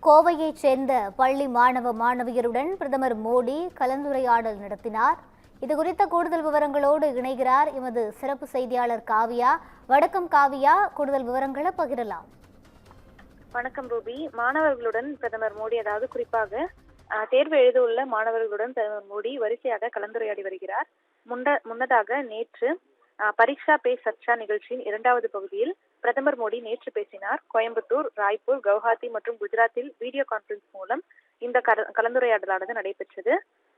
கோவையைச் சேர்ந்த பள்ளி மாணவ மாணவியருடன் பிரதமர் மோடி கலந்துரையாடல் நடத்தினார். இதுகுறித்த கூடுதல் விவரங்களோடு இணைகிறார் எமது சிறப்பு செய்தியாளர் காவியா. வணக்கம் காவியா, கூடுதல் விவரங்களை பகிரலாம். வணக்கம் ரூபி. மாணவர்களுடன் பிரதமர் மோடி, அதாவது குறிப்பாக தேர்வு எழுத உள்ள மாணவர்களுடன் பிரதமர் மோடி வரிசையாக கலந்துரையாடி வருகிறார். முன்னதாக நேற்று பரீட்சா பே சர்ச்சா நிகழ்ச்சியின் இரண்டாவது பகுதியில் பிரதமர் மோடி நேற்று பேசினார். கோயம்புத்தூர், ராய்ப்பூர், கவுஹாத்தி மற்றும் குஜராத்தில் வீடியோ கான்பரன்ஸ் மூலம் இந்த கலந்துரையாடலானது நடைபெற்றது.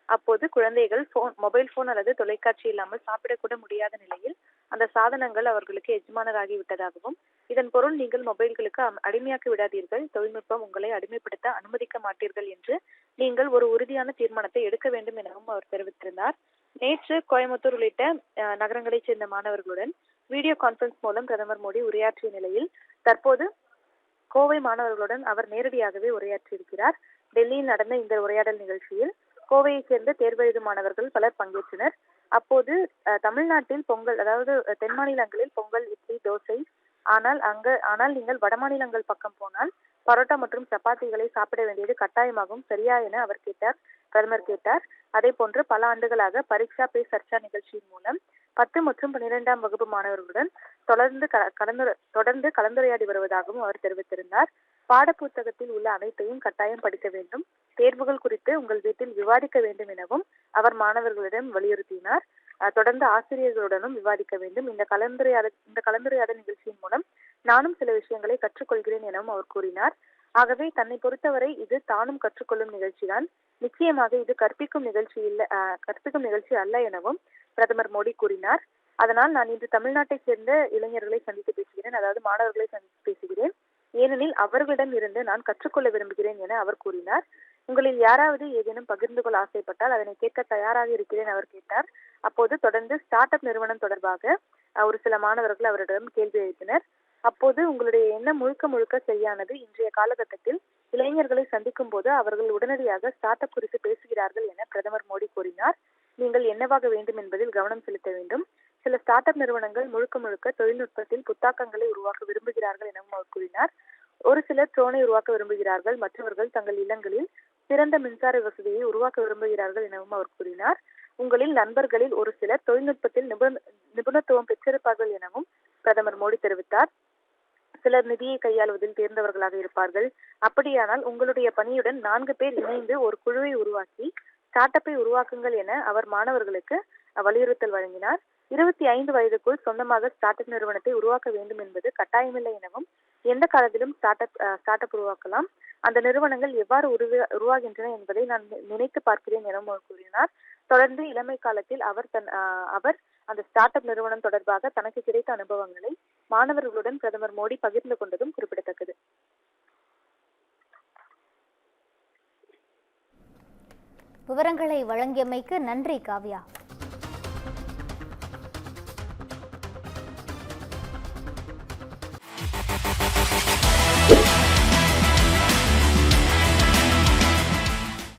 அப்போது குழந்தைகள் மொபைல் போன் அல்லது தொலைக்காட்சி இல்லாமல் சாப்பிடக்கூட முடியாத நிலையில் அந்த சாதனங்கள் அவர்களுக்கு எஜமானராகி விட்டதாகவும், இதன் பொருள் நீங்கள் மொபைல்களுக்கு அடிமையாக்கி விடாதீர்கள், தொழில்நுட்பம் உங்களை அடிமைப்படுத்த அனுமதிக்க மாட்டீர்கள் என்று நீங்கள் ஒரு உறுதியான தீர்மானத்தை எடுக்க வேண்டும் எனவும் அவர் தெரிவித்திருந்தார். நேற்று கோயம்புத்தூர் உள்ளிட்ட நகரங்களைச் சேர்ந்த மாணவர்களுடன் வீடியோ கான்பரன்ஸ் மூலம் பிரதமர் மோடி உரையாற்றிய நிலையில் தற்போது கோவை மாணவர்களுடன் அவர் நேரடியாகவே உரையாற்றியிருக்கிறார். டெல்லியில் நடந்த இந்த உரையாடல் நிகழ்ச்சியில் கோவையைச் சேர்ந்த தேர்வெழுதும் மாணவர்கள் பலர் பங்கேற்றனர். அப்போது தமிழ்நாட்டில் பொங்கல், அதாவது தென் மாநிலங்களில் பொங்கல், இட்லி, தோசை, ஆனால் நீங்கள் வட மாநிலங்கள் பக்கம் போனால் பரோட்டா மற்றும் சப்பாத்திகளை சாப்பிட வேண்டியது கட்டாயமாகும், சரியா என பிரதமர் கேட்டார். அதே போன்று பல ஆண்டுகளாக பரீட்சா பே சர்ச்சா நிகழ்ச்சியின் மூலம் 10 மற்றும் 12ஆம் வகுப்பு மாணவர்களுடன் தொடர்ந்து கலந்துரையாடி வருவதாகவும் அவர் தெரிவித்திருந்தார். பாட புத்தகத்தில் உள்ள அனைத்தையும் கட்டாயம் படிக்க வேண்டும், தேர்வுகள் குறித்து உங்கள் வீட்டில் விவாதிக்க வேண்டும் எனவும் அவர் மாணவர்களிடம் வலியுறுத்தினார். தொடர்ந்து ஆசிரியர்களுடனும் விவாதிக்க வேண்டும். இந்த கலந்துரையாடல் நிகழ்ச்சியின் மூலம் நானும் சில விஷயங்களை கற்றுக்கொள்கிறேன் எனவும் அவர் கூறினார். ஆகவே தன்னை பொறுத்தவரை இது தானும் கற்றுக்கொள்ளும் நிகழ்ச்சிதான், நிச்சயமாக இது கற்பிக்கும் நிகழ்ச்சி அல்ல எனவும் பிரதமர் மோடி கூறினார். அதனால் நான் இன்று தமிழ்நாட்டைச் சேர்ந்த இளைஞர்களை சந்தித்து பேசுகிறேன், அதாவது மாணவர்களை சந்தித்து பேசுகிறேன், ஏனெனில் அவர்களிடம் இருந்து நான் கற்றுக்கொள்ள விரும்புகிறேன் என அவர் கூறினார். உங்களில் யாராவது ஏதேனும் பகிர்ந்து கொள்ள ஆசைப்பட்டால் அதனை கேட்க தயாராக இருக்கிறேன் அவர் கேட்டார். அப்போது தொடர்ந்து ஸ்டார்ட் அப் நிறுவனம் தொடர்பாக ஒரு சில மாணவர்கள் அவரிடம் கேள்வி எழுப்பினர். அப்போது உங்களுடைய எண்ணம் முழுக்க சரியானது. இன்றைய காலகட்டத்தில் இளைஞர்களை சந்திக்கும் போது அவர்கள் உடனடியாக ஸ்டார்ட் அப் குறித்து பேசுகிறார்கள் என பிரதமர் மோடி கூறினார். நீங்கள் என்னவாக வேண்டும் என்பதில் கவனம் செலுத்த வேண்டும். சில ஸ்டார்ட் அப் நிறுவனங்கள் முழுக்க தொழில்நுட்பத்தில் புத்தாக்கங்களை உருவாக்க விரும்புகிறார்கள் எனவும் அவர் கூறினார். ஒரு சிலர் ட்ரோனை உருவாக்க விரும்புகிறார்கள், மற்றவர்கள் தங்கள் இல்லங்களில் சிறந்த மின்சார வசதியை உருவாக்க விரும்புகிறார்கள் எனவும் அவர் கூறினார். உங்களில் நண்பர்களில் ஒரு சிலர் தொழில்நுட்பத்தில் நிபுணத்துவம் பெற்றிருப்பார்கள் எனவும் பிரதமர் மோடி தெரிவித்தார். சிலர் நிதியை கையாளுவதில் தேர்ந்தவர்களாக இருப்பார்கள். அப்படியானால் உங்களுடைய பணியுடன் 4 பேர் இணைந்து ஒரு குழுவை உருவாக்கி ஸ்டார்ட் அப்பை உருவாக்குங்கள் என அவர் மாணவர்களுக்கு வலியுறுத்தல் வழங்கினார். 25 வயதுக்குள் சொந்தமாக ஸ்டார்ட் அப் நிறுவனத்தை உருவாக்க வேண்டும் என்பது கட்டாயமில்லை எனவும், எந்த காலத்திலும் ஸ்டார்ட் அப் உருவாக்கலாம், அந்த நிறுவனங்கள் எவ்வாறு உருவாகின்றன என்பதை நான் நினைத்து பார்க்கிறேன் எனவும் அவர் கூறினார். தொடர்ந்து இளமை காலத்தில் அவர் அந்த ஸ்டார்ட் அப் நிறுவனம் தொடர்பாக தனக்கு கிடைத்த அனுபவங்களை மாணவர்களுடன் பிரதமர் மோடி பகிர்ந்து கொண்டதும் குறிப்பிடத்தக்கது. விவரங்களை வழங்கியமைக்கு நன்றி காவ்யா.